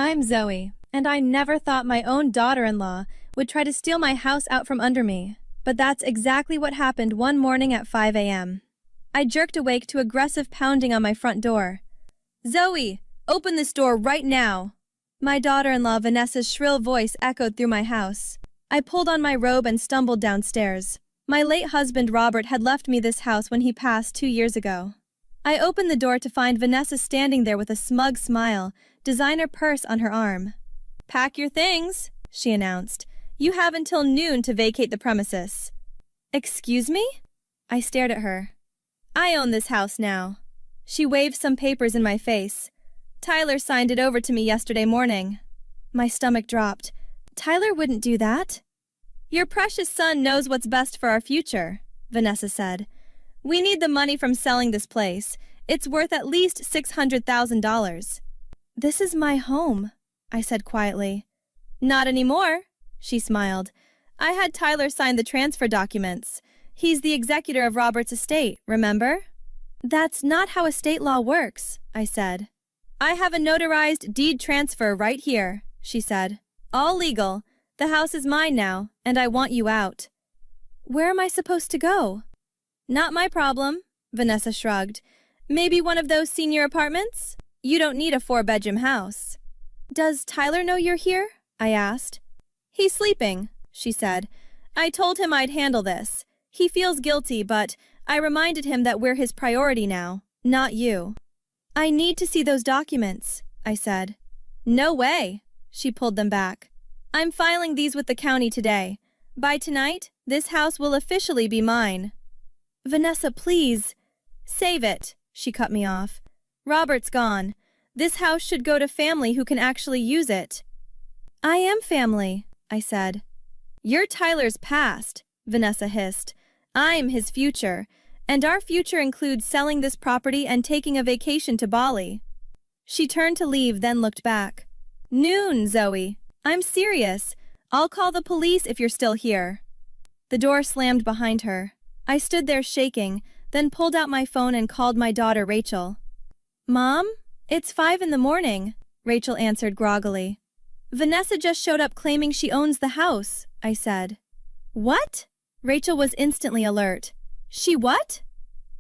I'm Zoe, and I never thought my own daughter-in-law would try to steal my house out from under me. But that's exactly what happened one morning at 5 a.m. I jerked awake to aggressive pounding on my front door. "Zoe, open this door right now!" My daughter-in-law Vanessa's shrill voice echoed through my house. I pulled on my robe and stumbled downstairs. My late husband Robert had left me this house when he passed 2 years ago. I opened the door to find Vanessa standing there with a smug smile, designer purse on her arm. "Pack your things," she announced. "You have until noon to vacate the premises." "Excuse me?" I stared at her. "I own this house now." She waved some papers in my face. "Tyler signed it over to me yesterday morning." My stomach dropped. "Tyler wouldn't do that." "Your precious son knows what's best for our future," Vanessa said. "We need the money from selling this place. It's worth at least $600,000. "This is my home," I said quietly. "Not anymore," she smiled. "I had Tyler sign the transfer documents. He's the executor of Robert's estate, remember?" "That's not how estate law works," I said. "I have a notarized deed transfer right here," she said. "All legal. The house is mine now, and I want you out." "Where am I supposed to go?" "Not my problem," Vanessa shrugged. "Maybe one of those senior apartments? You don't need a 4-bedroom house." "Does Tyler know you're here?" I asked. "He's sleeping," she said. "I told him I'd handle this. He feels guilty, but I reminded him that we're his priority now, not you." "I need to see those documents," I said. "No way," she pulled them back. "I'm filing these with the county today. By tonight, this house will officially be mine." "Vanessa, please." "Save it," she cut me off. "Robert's gone. This house should go to family who can actually use it." "I am family," I said. "You're Tyler's past," Vanessa hissed. "I'm his future, and our future includes selling this property and taking a vacation to Bali." She turned to leave, then looked back. "Noon, Zoe. I'm serious. I'll call the police if you're still here." The door slammed behind her. I stood there shaking, then pulled out my phone and called my daughter Rachel. "Mom? It's 5 in the morning," Rachel answered groggily. "Vanessa just showed up claiming she owns the house," I said. "What?" Rachel was instantly alert. "She what?"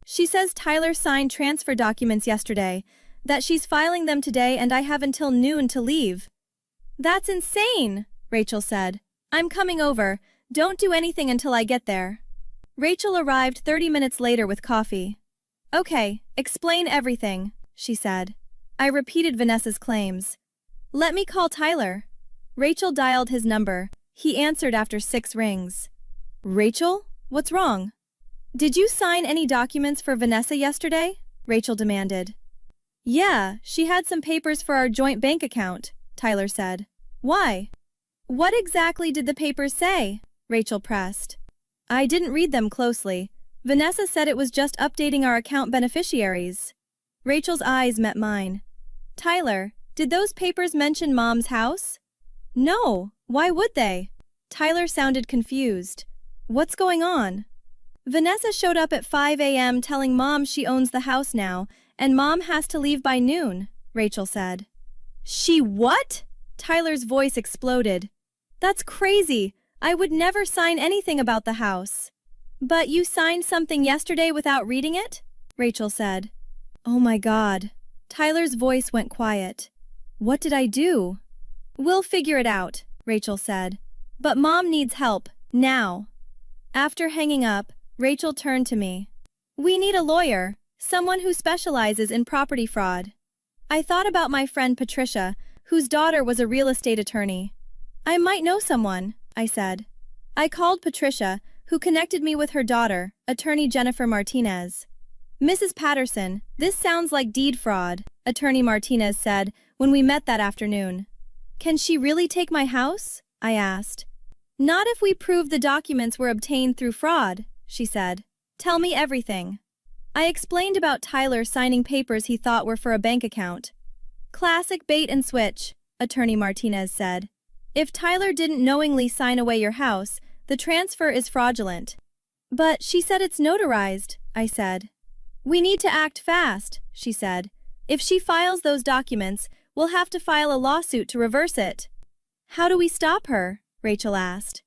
"She says Tyler signed transfer documents yesterday, that she's filing them today and I have until noon to leave." "That's insane," Rachel said. "I'm coming over. Don't do anything until I get there." Rachel arrived 30 minutes later with coffee. "Okay, explain everything," she said. I repeated Vanessa's claims. "Let me call Tyler." Rachel dialed his number. He answered after 6 rings. "Rachel? What's wrong?" "Did you sign any documents for Vanessa yesterday?" Rachel demanded. "Yeah, she had some papers for our joint bank account," Tyler said. "Why?" "What exactly did the papers say?" Rachel pressed. "I didn't read them closely. Vanessa said it was just updating our account beneficiaries." Rachel's eyes met mine. "Tyler, did those papers mention Mom's house?" "No, why would they?" Tyler sounded confused. "What's going on?" "Vanessa showed up at 5 a.m. telling Mom she owns the house now, and Mom has to leave by noon," Rachel said. "She what?" Tyler's voice exploded. "That's crazy. I would never sign anything about the house." "But you signed something yesterday without reading it?" Rachel said. "Oh my God." Tyler's voice went quiet. "What did I do?" "We'll figure it out," Rachel said. "But Mom needs help, now." After hanging up, Rachel turned to me. "We need a lawyer, someone who specializes in property fraud." I thought about my friend Patricia, whose daughter was a real estate attorney. "I might know someone," I said. I called Patricia, who connected me with her daughter, attorney Jennifer Martinez. "Mrs. Patterson, this sounds like deed fraud," attorney Martinez said when we met that afternoon. "Can she really take my house?" I asked. "Not if we prove the documents were obtained through fraud," she said. "Tell me everything." I explained about Tyler signing papers he thought were for a bank account. "Classic bait and switch," attorney Martinez said. "If Tyler didn't knowingly sign away your house, the transfer is fraudulent." "But she said it's notarized," I said. "We need to act fast," she said. "If she files those documents, We'll have to file a lawsuit to reverse it. How do we stop her? Rachel asked.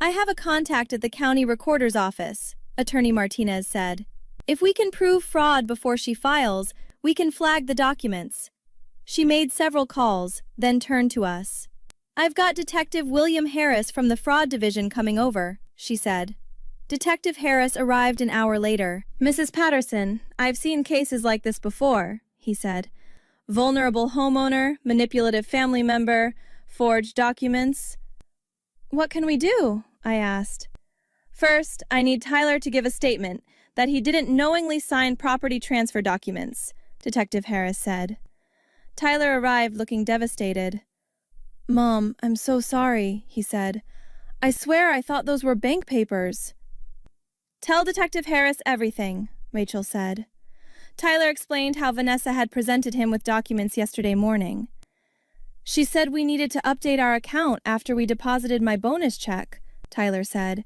I have a contact at the county recorder's office, Attorney Martinez said. If we can prove fraud before she files, we can flag the documents. She made several calls, then turned to us. I've got Detective William Harris from the Fraud Division coming over, she said. Detective Harris arrived an hour later. Mrs. Patterson, I've seen cases like this before, he said. Vulnerable homeowner, manipulative family member, forged documents. What can we do? I asked. First, I need Tyler to give a statement that he didn't knowingly sign property transfer documents, Detective Harris said. Tyler arrived looking devastated. Mom, I'm so sorry, he said. I swear I thought those were bank papers. Tell Detective Harris everything, Rachel said. Tyler explained how Vanessa had presented him with documents yesterday morning. She said we needed to update our account after we deposited my bonus check, Tyler said.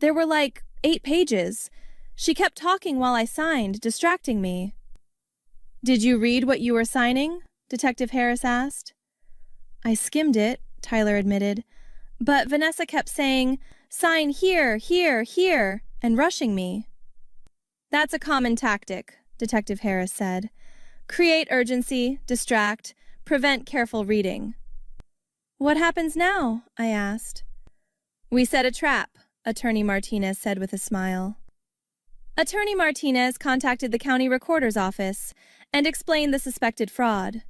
There were like 8 pages. She kept talking while I signed, distracting me. Did you read what you were signing? Detective Harris asked. I skimmed it, Tyler admitted. But Vanessa kept saying, sign here, here, here, and rushing me. That's a common tactic, Detective Harris said. Create urgency, distract, prevent careful reading. What happens now? I asked. We set a trap, Attorney Martinez said with a smile. Attorney Martinez contacted the county recorder's office and explained the suspected fraud.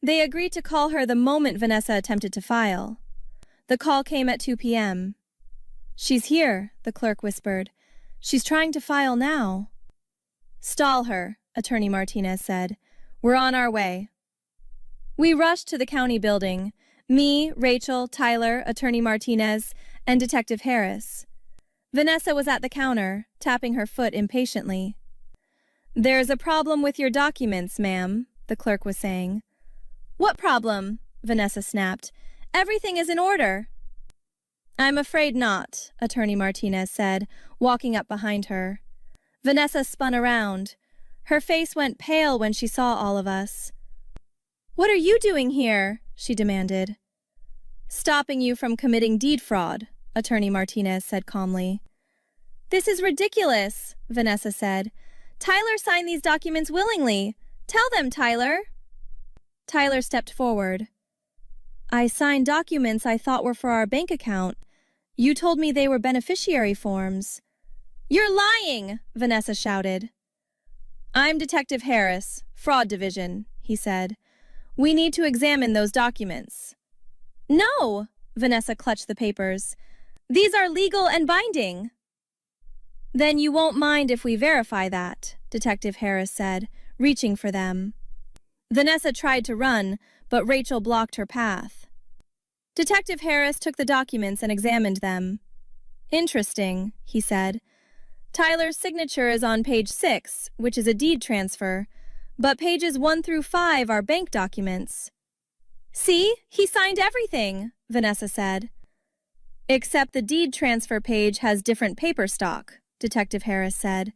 They agreed to call her the moment Vanessa attempted to file. The call came at 2 p.m. She's here, the clerk whispered. She's trying to file now. Stall her, Attorney Martinez said. We're on our way. We rushed to the county building. Me, Rachel, Tyler, Attorney Martinez, and Detective Harris. Vanessa was at the counter, tapping her foot impatiently. There's a problem with your documents, ma'am, the clerk was saying. What problem? Vanessa snapped. Everything is in order. I'm afraid not, Attorney Martinez said, walking up behind her. Vanessa spun around. Her face went pale when she saw all of us. What are you doing here? She demanded. Stopping you from committing deed fraud, Attorney Martinez said calmly. This is ridiculous, Vanessa said. Tyler signed these documents willingly. Tell them, Tyler. Tyler stepped forward. I signed documents I thought were for our bank account. You told me they were beneficiary forms. You're lying, Vanessa shouted. I'm Detective Harris, Fraud Division, he said. We need to examine those documents. No, Vanessa clutched the papers. These are legal and binding. Then you won't mind if we verify that, Detective Harris said, reaching for them. Vanessa tried to run, but Rachel blocked her path. Detective Harris took the documents and examined them. Interesting, he said. Tyler's signature is on page 6, which is a deed transfer, but pages 1 through 5 are bank documents. See, he signed everything, Vanessa said. Except the deed transfer page has different paper stock, Detective Harris said,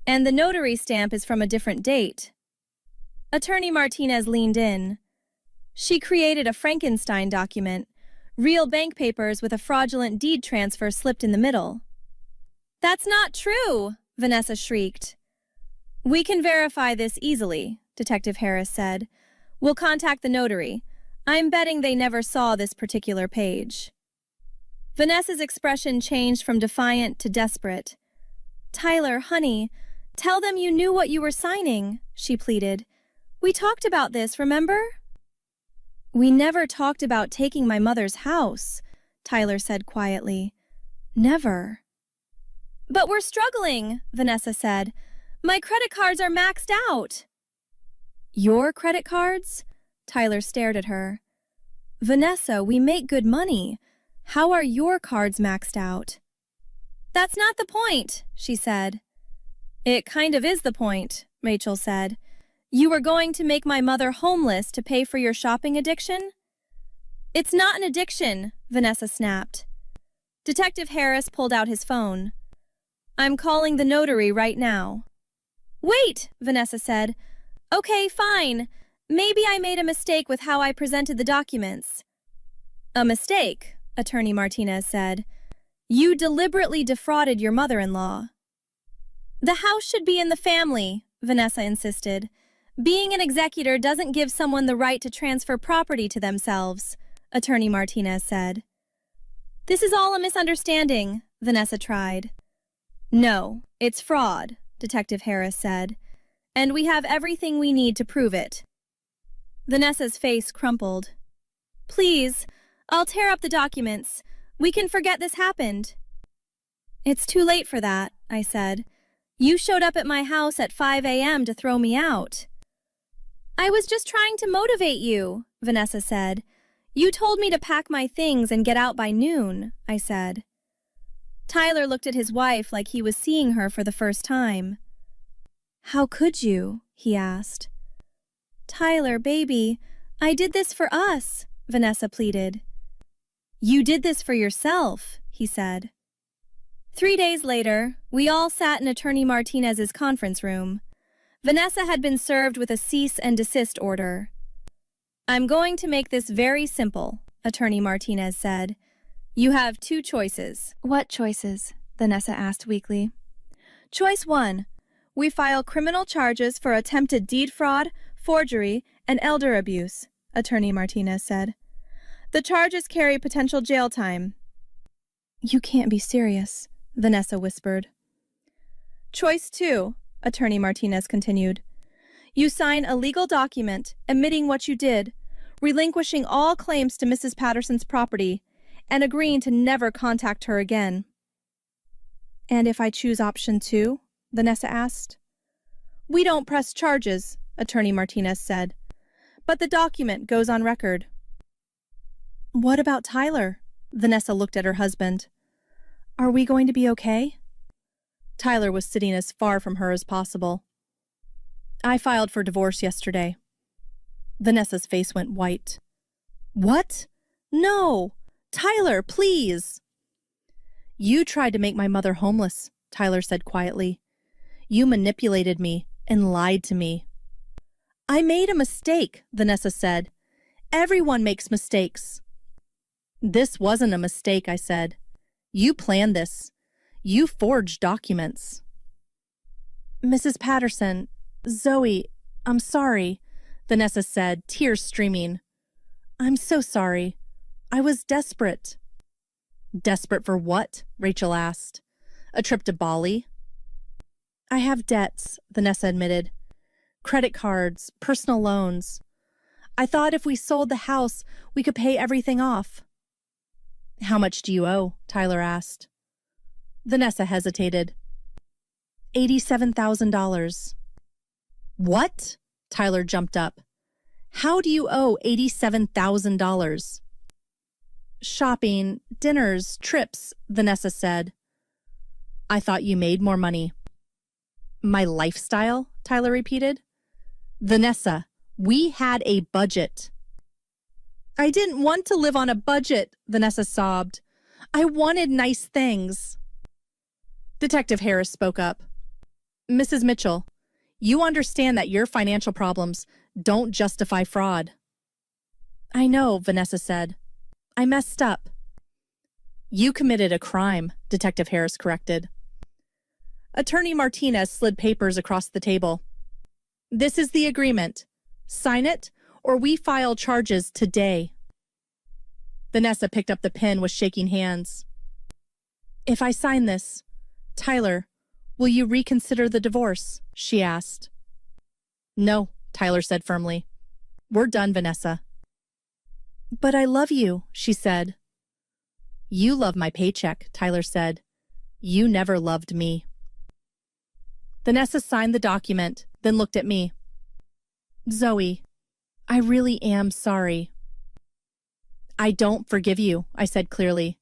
and the notary stamp is from a different date. Attorney Martinez leaned in. She created a Frankenstein document, real bank papers with a fraudulent deed transfer slipped in the middle. That's not true, Vanessa shrieked. We can verify this easily, Detective Harris said. We'll contact the notary. I'm betting they never saw this particular page. Vanessa's expression changed from defiant to desperate. Tyler, honey, tell them you knew what you were signing, she pleaded. We talked about this, remember? We never talked about taking my mother's house, Tyler said quietly. Never. But we're struggling, Vanessa said. My credit cards are maxed out. Your credit cards? Tyler stared at her. Vanessa, we make good money. How are your cards maxed out? That's not the point, she said. It kind of is the point, Rachel said. You were going to make my mother homeless to pay for your shopping addiction? It's not an addiction, Vanessa snapped. Detective Harris pulled out his phone. I'm calling the notary right now. Wait, Vanessa said. Okay, fine. Maybe I made a mistake with how I presented the documents. A mistake, Attorney Martinez said. You deliberately defrauded your mother-in-law. The house should be in the family, Vanessa insisted. Being an executor doesn't give someone the right to transfer property to themselves, Attorney Martinez said. This is all a misunderstanding, Vanessa tried. No, it's fraud, Detective Harris said. And we have everything we need to prove it. Vanessa's face crumpled. Please, I'll tear up the documents. We can forget this happened. It's too late for that, I said. You showed up at my house at 5 a.m. to throw me out. I was just trying to motivate you, Vanessa said. You told me to pack my things and get out by noon, I said. Tyler looked at his wife like he was seeing her for the first time. How could you? He asked. Tyler, baby, I did this for us, Vanessa pleaded. You did this for yourself, he said. 3 days later, we all sat in Attorney Martinez's conference room. Vanessa had been served with a cease and desist order. I'm going to make this very simple, Attorney Martinez said. You have 2 choices. What choices? Vanessa asked weakly. Choice 1. We file criminal charges for attempted deed fraud, forgery, and elder abuse, Attorney Martinez said. The charges carry potential jail time. You can't be serious, Vanessa whispered. Choice 2, Attorney Martinez continued. You sign a legal document admitting what you did, relinquishing all claims to Mrs. Patterson's property, and agreeing to never contact her again. And if I choose option 2? Vanessa asked. We don't press charges, Attorney Martinez said, but the document goes on record. What about Tyler? Vanessa looked at her husband. Are we going to be okay? Tyler was sitting as far from her as possible. I filed for divorce yesterday. Vanessa's face went white. What? No! Tyler, please! You tried to make my mother homeless, Tyler said quietly. You manipulated me and lied to me. I made a mistake, Vanessa said. Everyone makes mistakes. This wasn't a mistake, I said. You planned this. You forged documents. Mrs. Patterson, Zoe, I'm sorry, Vanessa said, tears streaming. I'm so sorry. I was desperate. Desperate for what? Rachel asked. A trip to Bali? I have debts, Vanessa admitted. Credit cards, personal loans. I thought if we sold the house, we could pay everything off. How much do you owe? Tyler asked. Vanessa hesitated. $87,000. What? Tyler jumped up. How do you owe $87,000? Shopping, dinners, trips, Vanessa said. I thought you made more money. My lifestyle? Tyler repeated. Vanessa, we had a budget. I didn't want to live on a budget, Vanessa sobbed. I wanted nice things. Detective Harris spoke up. Mrs. Mitchell, you understand that your financial problems don't justify fraud. I know, Vanessa said. I messed up. You committed a crime, Detective Harris corrected. Attorney Martinez slid papers across the table. This is the agreement. Sign it, or we file charges today. Vanessa picked up the pen with shaking hands. If I sign this, Tyler, will you reconsider the divorce? She asked. No, Tyler said firmly. We're done, Vanessa. But I love you, she said. You love my paycheck, Tyler said. You never loved me. Vanessa signed the document, then looked at me. Zoe, I really am sorry. I don't forgive you, I said clearly.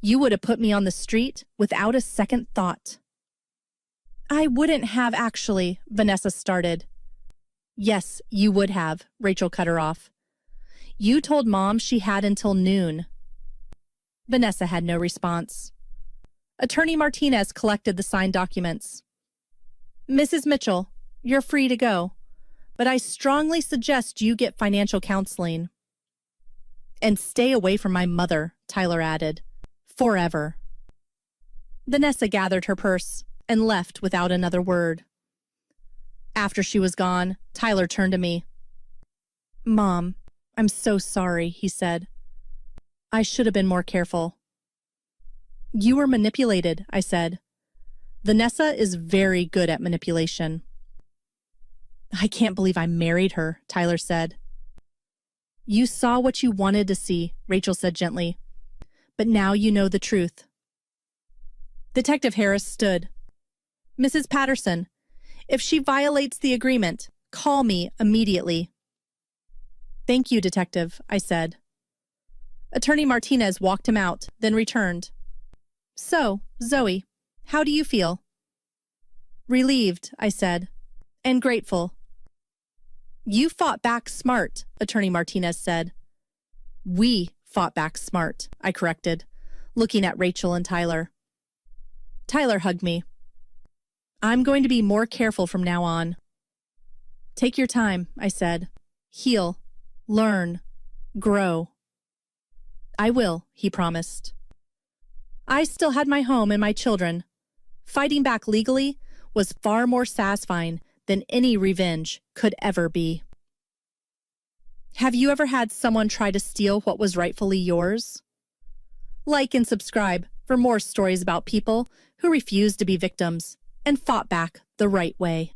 You would have put me on the street without a second thought. I wouldn't have actually, Vanessa started. Yes, you would have, Rachel cut her off. You told Mom she had until noon. Vanessa had no response. Attorney Martinez collected the signed documents. Mrs. Mitchell, you're free to go. but I strongly suggest you get financial counseling. And stay away from my mother, Tyler added. Forever. Vanessa gathered her purse and left without another word. After she was gone, Tyler turned to me. Mom, I'm so sorry, he said. I should have been more careful. You were manipulated, I said. Vanessa is very good at manipulation. I can't believe I married her, Tyler said. You saw what you wanted to see, Rachel said gently. But now you know the truth. Detective Harris stood. Mrs. Patterson, if she violates the agreement, call me immediately. Thank you, Detective, I said. Attorney Martinez walked him out, then returned. So, Zoe, how do you feel? Relieved, I said, and grateful. You fought back smart, Attorney Martinez said. We fought back smart, I corrected, looking at Rachel and Tyler. Tyler hugged me. I'm going to be more careful from now on. Take your time, I said. Heal, learn, grow. I will, he promised. I still had my home and my children. Fighting back legally was far more satisfying than any revenge could ever be. Have you ever had someone try to steal what was rightfully yours? Like and subscribe for more stories about people who refused to be victims and fought back the right way.